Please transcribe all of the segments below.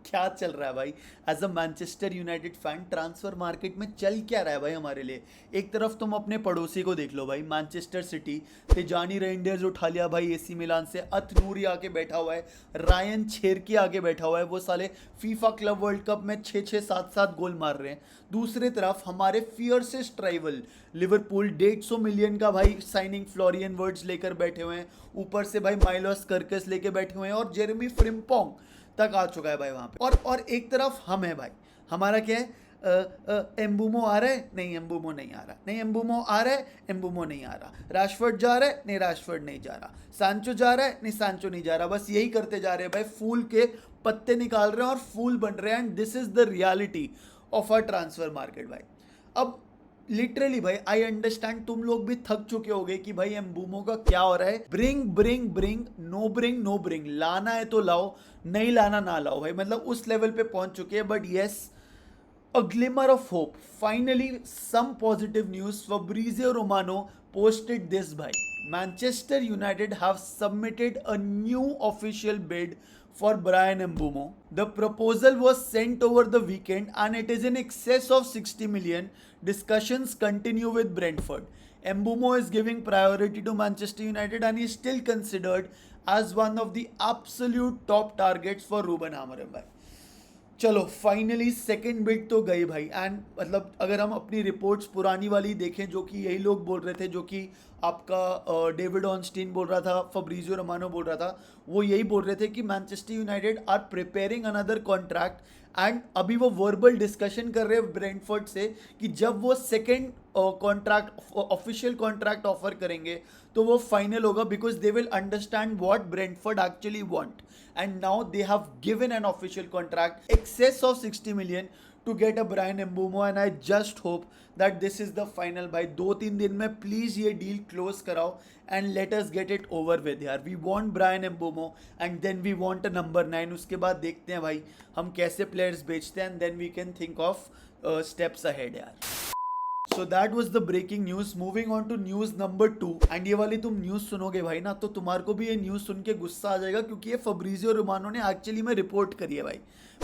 क्या चल रहा है भाई as a Manchester United fan? Transfer market में चल क्या रहा है भाई हमारे लिए? एक तरफ तुम अपने पड़ोसी को देख लो भाई, मैनचेस्टर सिटी, तिजानी रेंजर्स उठा लिया भाई एसी मिलान से, अत नूरी आके बैठा हुआ है, रायन छेरकी आगे बैठा हुआ है, वो साले फीफा क्लब वर्ल्ड कप में 6-6 7-7 गोल मार रहे हैं। दूसरी तरफ हमारे फियर्सेस्ट राइवल लिवरपूल 150 मिलियन का भाई साइनिंग फ्लोरियन वर्ड्स लेकर बैठे हुए हैं, ऊपर से भाई माइलोस कर्कस लेके बैठे हुए हैं, और जेरेमी फ्रिम्पोंग तक आ चुका है भाई वहां पे। और एक तरफ हम है भाई, हमारा क्या है? एम्बूमो आ रहा है, नहीं एम्बूमो नहीं आ रहा, नहीं एम्बूमो आ रहा है, एम्बूमो नहीं आ रहा, राशफोर्ड जा रहा है, नहीं राशफोर्ड नहीं जा रहा, सांचो जा रहा है, नहीं सांचो नहीं जा रहा। बस यही करते जा रहे हैं भाई, फूल के पत्ते निकाल रहे हैं और फूल बन रहे हैं, and this is the reality of our transfer market भाई। अब लिटरली भाई आई अंडरस्टैंड तुम लोग भी थक चुके होगे कि भाई एम्बूमो का क्या हो रहा है, bring bring bring, know bring know bring, लाना है तो लाओ, नहीं लाना ना लाओ भाई, मतलब उस लेवल पे पहुंच चुके हैं। But yes, a glimmer of hope. Finally, some positive news. Fabrizio Romano posted this by Manchester United have submitted a new official bid for Brian Mbeumo. The proposal was sent over the weekend and it is in excess of 60 million. Discussions continue with Brentford. Mbeumo is giving priority to Manchester United and is still considered as one of the absolute top targets for Ruben Amorim. चलो finally second bit तो गई भाई। And मतलब अगर हम अपनी reports पुरानी वाली देखें, जो कि यही लोग बोल रहे थे, जो कि आपका डेविड ऑनस्टीन बोल रहा था, फब्रिजियो रोमानो बोल रहा था, वो यही बोल रहे थे कि Manchester United are preparing another contract. And अभी वो वर्बल डिस्कशन कर रहे हैं ब्रेंटफोर्ड से कि जब वो second contract, official contract offer करेंगे तो वो फाइनल होगा, because they will understand what Brentford actually want. And now they have given an official contract excess of 60 million to get a Brian Mbeumo, and I just hope that this is the final भाई। 2-3 दिन में please ये deal close कराओ and let us get it over with यार। We want Brian Mbeumo and then we want a number 9। उसके बाद देखते हैं भाई हम कैसे प्लेयर्स बेचते हैं, and then we can think of steps ahead यार। So that was the breaking news. Moving on to news number 2। And ये वाली तुम न्यूज सुनोगे भाई ना, तो तुम्हारे को भी ये न्यूज सुन के गुस्सा आ जाएगा, क्योंकि ये फब्रिजियो रोमानो ने एक्चुअली में रिपोर्ट करी है भाई।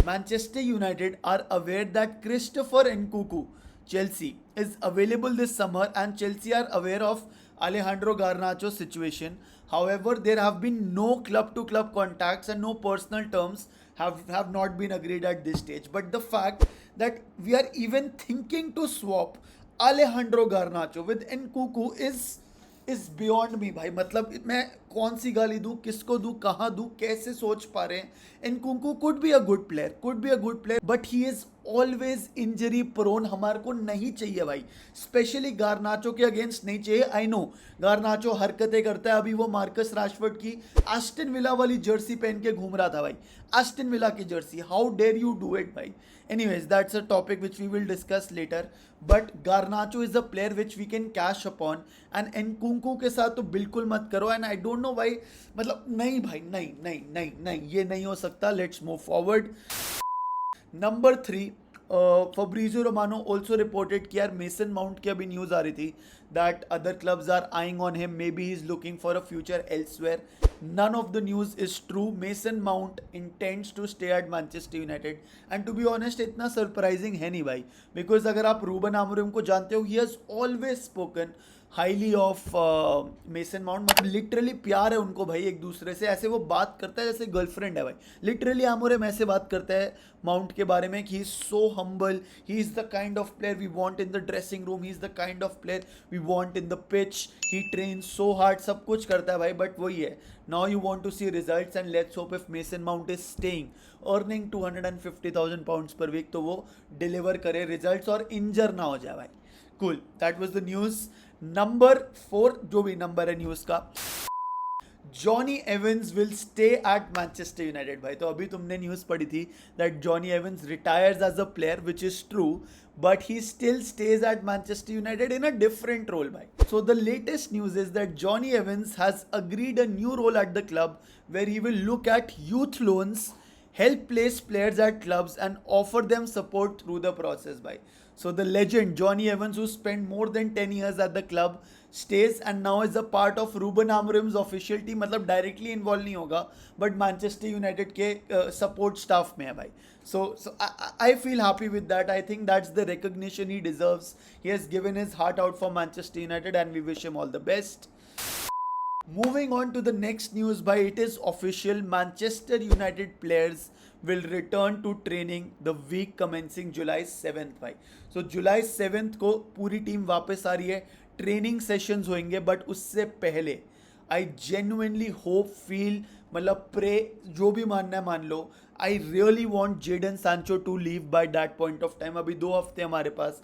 Manchester United are aware that Christopher Nkunku Chelsea is available this summer, and Chelsea are aware of Alejandro Garnacho's situation. However, there have been no club-to-club contacts and no personal terms have not been agreed at this stage. But the fact that we are even thinking to swap Alejandro Garnacho with Nkunku is beyond me भाई। मतलब मैं कौन सी गाली दूं, किसको दूं, कहाँ दूं, कैसे सोच पा रहे हैं? Nkunku could be a good player, but he is always injury prone. हमारे को नहीं चाहिए भाई, स्पेशली गारनाचो के अगेंस्ट नहीं चाहिए। आई नो गारनाचो हरकतें करता है, अभी वो मार्कस राशफोर्ड की आस्टन विला वाली जर्सी पहन के घूम रहा था भाई, आस्टन विला की jersey. How dare you do it भाई? Anyways that's a topic which we will discuss later, but Garnacho is a player which we can cash upon, and Nkunku के साथ तो बिल्कुल मत करो। एंड आई डोंट नो भाई, मतलब नहीं भाई, नहीं नहीं नहीं नहीं, ये नहीं हो सकता। Let's move forward. Number 3, Fabrizio Romano also reported कि यार मेसन माउंट की अभी न्यूज़ आ रही थी that other clubs are eyeing on him, maybe he is looking for a future elsewhere. None of the news is true. Mason Mount intends to stay at Manchester United, and to be honest इतना surprising है नहीं भाई, because अगर आप Ruben आमोरिम को जानते हो, he has always spoken highly of mason mount. मतलब लिटरली प्यार है उनको भाई एक दूसरे से, ऐसे वो बात करता है जैसे गर्लफ्रेंड है भाई। लिटरली आमोरिम ऐसे बात करता है माउंट के बारे में कि he is so humble, he is the kind of player we want in the dressing room, he is the kind of player we want in the pitch, he train so hard, सब कुछ करता है भाई। But वही है, now you want to see results, and let's hope if Mason Mount is staying earning 250,000 pounds per week, तो वो deliver करे रिजल्ट्स और इंजर ना हो जाए भाई। Cool, that was the news. Number 4, जो भी नंबर है न्यूज़ का, Jonny Evans will stay at Manchester United भाई। तो अभी तुमने न्यूज़ पढ़ी थी that Jonny Evans retires as a player, which is true, but he still stays at Manchester United in a different role भाई। So the latest news is that Jonny Evans has agreed a new role at the club where he will look at youth loans, help place players at clubs and offer them support through the process by. So the legend Johnny Evans, who spent more than 10 years at the club, stays and now is a part of Ruben Amorim's official team. मतलब directly involved नहीं होगा, but Manchester United के support staff में है भाई. So I feel happy with that. I think that's the recognition he deserves. He has given his heart out for Manchester United and we wish him all the best. Moving on to the next news, by it is official, Manchester United players will return to training the week commencing July 7th भाई. So July 7th को पूरी team वापस आ रही है, training sessions होंगे, but उससे पहले I genuinely hope feel मतलब प्रे जो भी मानना है मान लो, I really want Jadon Sancho to leave by that point of time. अभी 2 हफ्ते हमारे पास.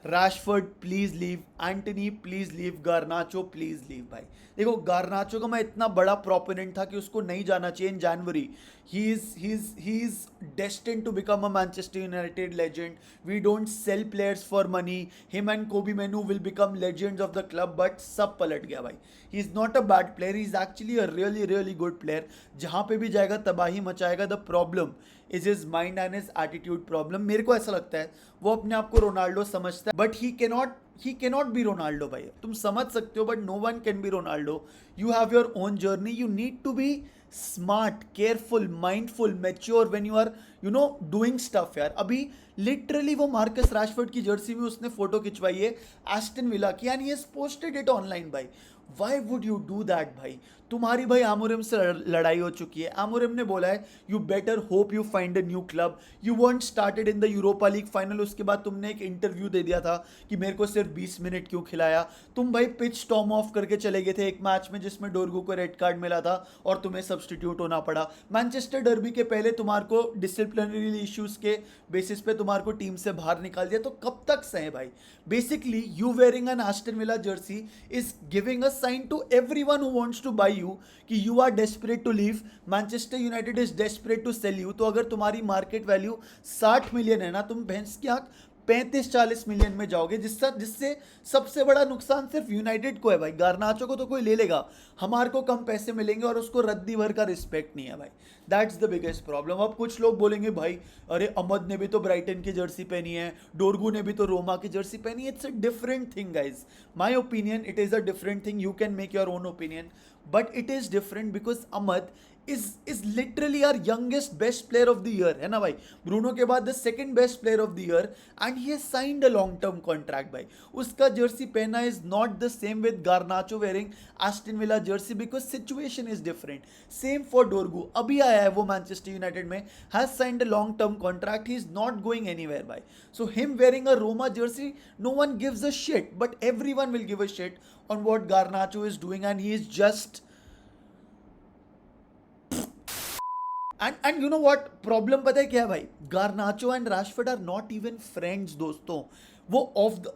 Rashford please leave, Antony please leave, Garnacho please leave भाई. देखो गारनाचो का मैं इतना बड़ा प्रोपोनेंट था कि उसको नहीं जाना चाहिए in January. He is destined to become a Manchester United legend. We don't sell players for money. Him and Kobbie Mainoo will become legends of the club, but सब पलट गया भाई. He is not a bad player, he is actually a really really good player. जहाँ पे भी जाएगा तबाही मचाएगा. The problem is his mind and his attitude problem. मेरे को ऐसा लगता है वो अपने आप को रोनाल्डो समझता है, but he cannot be Ronaldo भाई. तुम समझ सकते हो but no one can be Ronaldo. You have your own journey. You need to be smart, careful, mindful, mature when you are doing stuff यार. अभी लिटरली वो मार्कस राशफोर्ड की Jersey में उसने फोटो खिंचवाई है एस्टन विला की, and he has posted it online भाई. Why would you do that भाई? तुम्हारी भाई आमोरिम से लड़ाई हो चुकी है. आमोरिम ने बोला है you better hope you find a new club. You want started in the Europa league final. उसके बाद तुमने एक इंटरव्यू दे दिया था कि मेरे को सिर्फ 20 मिनट क्यों खिलाया. तुम भाई पिच स्टॉर्म ऑफ करके चले गए थे एक मैच में जिसमें डोरगू को रेड कार्ड मिला था और तुम्हें सब्सटीट्यूट होना पड़ा. मैनचेस्टर डर्बी के पहले तुम्हारे को डिसिप्लिनरी इश्यूज के बेसिस पे तुम्हारे को टीम से बाहर निकाल दिया. तो कब तक सहे भाई? Basically you wearing an Aston Villa jersey is giving a sign to everyone who wants to buy you कि you are desperate to leave. Manchester United is desperate to sell you. तो अगर तुम्हारी मार्केट वैल्यू 60 मिलियन है ना, तुम भैंस की आंख 35-40 मिलियन में जाओगे, जिससे सबसे बड़ा नुकसान सिर्फ यूनाइटेड को है भाई. गारनाचो को तो कोई ले लेगा, हमारे को कम पैसे मिलेंगे और उसको रद्दी भर का रिस्पेक्ट नहीं है भाई. That's the biggest problem. अब कुछ लोग बोलेंगे भाई अरे अमद ने भी तो ब्राइटन की जर्सी पहनी है, डोरगू ने भी तो रोमा की जर्सी पहनी है. It's a different thing guys. My opinion, it is a different thing. You can make your own opinion, but it is different because Ahmad is literally our youngest best player of the year है ना भाई. Bruno के बाद the second best player of the year and he has signed a long term contract भाई. उसका Jersey पहना is not the same with Garnacho wearing Aston Villa jersey because situation is different. Same for Dorgu. अभी आया है वो Manchester United में, has signed a long term contract. He is not going anywhere भाई. So him wearing a Roma jersey, no one gives a shit, but everyone will give a shit on what Garnacho is doing, and he is just and you know what problem पता है क्या है भाई? Garnacho and Rashford are not even friends दोस्तों. वो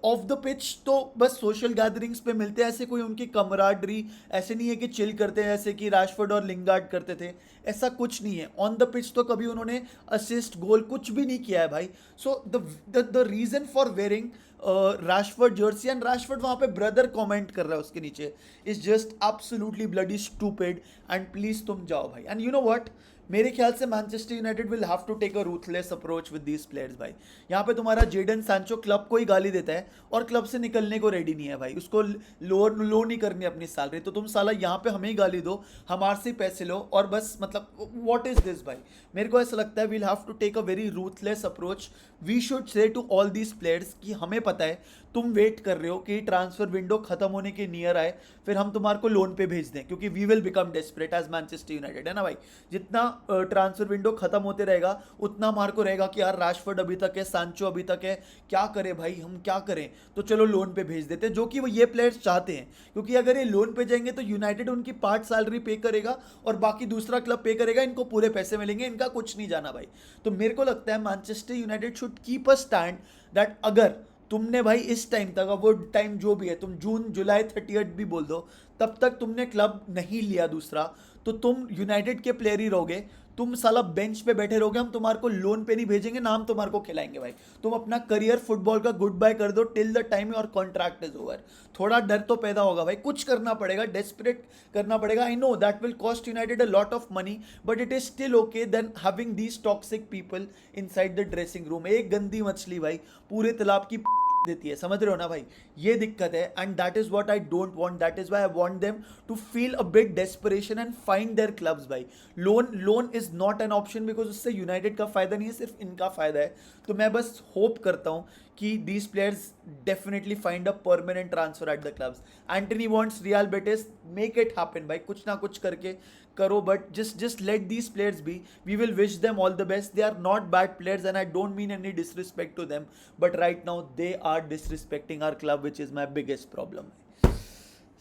of the pitch तो बस social gatherings पे मिलते हैं. ऐसे कोई उनकी कमराडरी ऐसे नहीं है कि चिल करते हैं ऐसे कि राशफोर्ड और लिंगार्ड करते थे. ऐसा कुछ नहीं है. ऑन द पिच तो कभी उन्होंने असिस्ट गोल कुछ भी नहीं किया है भाई. So the reason for wearing Rashford jersey, and Rashford वहाँ पे ब्रदर कमेंट कर रहा है उसके नीचे, is just absolutely bloody stupid. And please तुम जाओ भाई. एंड यू नो व्हाट, मेरे ख्याल से Manchester United will have to take a ruthless approach with these players भाई. यहाँ पे तुम्हारा जेडन सांचो क्लब को ही गाली देता है और क्लब से निकलने को रेडी नहीं है भाई. उसको लो नहीं करनी अपनी सैलरी. तो तुम साला यहाँ पे हमें ही गाली दो, हमारे से पैसे लो और बस. मतलब व्हाट इज दिस भाई? मेरे को ऐसा लगता है we'll have to take a very ruthless approach. We should say to all these players कि हमें पता है तुम वेट कर रहे हो कि ट्रांसफर विंडो खत्म होने के नियर आए, फिर हम तुम्हारे को लोन पे भेज दें, क्योंकि we will become desperate as Manchester United है ना भाई. जितना ट्रांसफर विंडो खत्म होते रहेगा उतना हमारे को रहेगा कि यार राशफोर्ड अभी तक है, सांचो अभी तक है, क्या करें भाई, हम क्या करें, तो चलो लोन पे भेज देते हैं. जो कि वो ये प्लेयर्स चाहते हैं, क्योंकि अगर ये लोन पे जाएंगे तो यूनाइटेड उनकी पार्ट सैलरी पे करेगा और बाकी दूसरा क्लब पे करेगा. इनको पूरे पैसे मिलेंगे, इनका कुछ नहीं जाना भाई. तो मेरे को लगता है Manchester United should keep a stand that अगर तुमने भाई इस टाइम तक, वो टाइम जो भी है, तुम जून जुलाई 30 भी बोल दो, तब तक तुमने क्लब नहीं लिया दूसरा, तो तुम यूनाइटेड के प्लेयर ही रहोगे। तुम साला बेंच पे बैठे रहोगे, हम तुम्हारे को लोन पे नहीं भेजेंगे ना, हम तुम्हारे को खिलाएंगे भाई। तुम अपना करियर फुटबॉल का गुड बाय कर दो till the time your contract is over. थोड़ा डर तो पैदा होगा भाई, कुछ करना पड़ेगा, डेस्परेट करना पड़ेगा। I know that will cost United a lot of money, but it is still okay then having these toxic people inside the dressing room. एक गंदी मछली भाई पूरे तालाब की देती है, समझ रहे हो ना भाई, ये दिक्कत है। And that is what I don't want, that is why I want them to feel a bit desperation and find their clubs भाई। Loan is not an option, because उससे यूनाइटेड का फायदा नहीं है, सिर्फ इनका फायदा है। तो मैं बस होप करता हूँ कि these players definitely find a permanent transfer at the clubs. Anthony wants Real Betis, make it happen भाई, कुछ ना कुछ करके करो, but just let these players be. We will wish them all the best. They are not bad players and I don't mean any disrespect to them, but right now they are disrespecting our club, which is my biggest problem.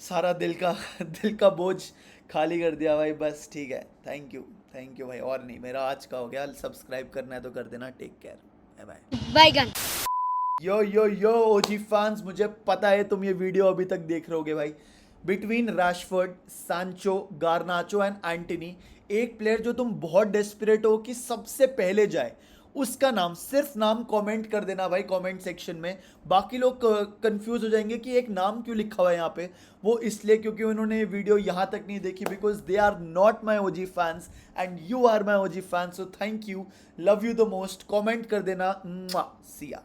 सारा दिल का बोझ खाली कर दिया भाई, बस ठीक है। थैंक यू भाई, और नहीं, मेरा आज का हो गया। सब्सक्राइब करना है तो कर देना। Take care, bye bye. Yo OG fans, मुझे पता है तुम ये वीडियो अभी तक देख रहे होगे भाई। बिटवीन रैशफोर्ड, सांचो, गार्नाचो एंड एंटनी, एक प्लेयर जो तुम बहुत डेस्परेट हो कि सबसे पहले जाए, उसका नाम, सिर्फ नाम कमेंट कर देना भाई कमेंट सेक्शन में। बाकी लोग कंफ्यूज हो जाएंगे कि एक नाम क्यों लिखा हुआ है यहाँ पे, वो इसलिए क्योंकि उन्होंने ये वीडियो यहाँ तक नहीं देखी, because they are not my OG fans and you are my OG fans. So thank you, love you the most. Comment कर देना, सिया।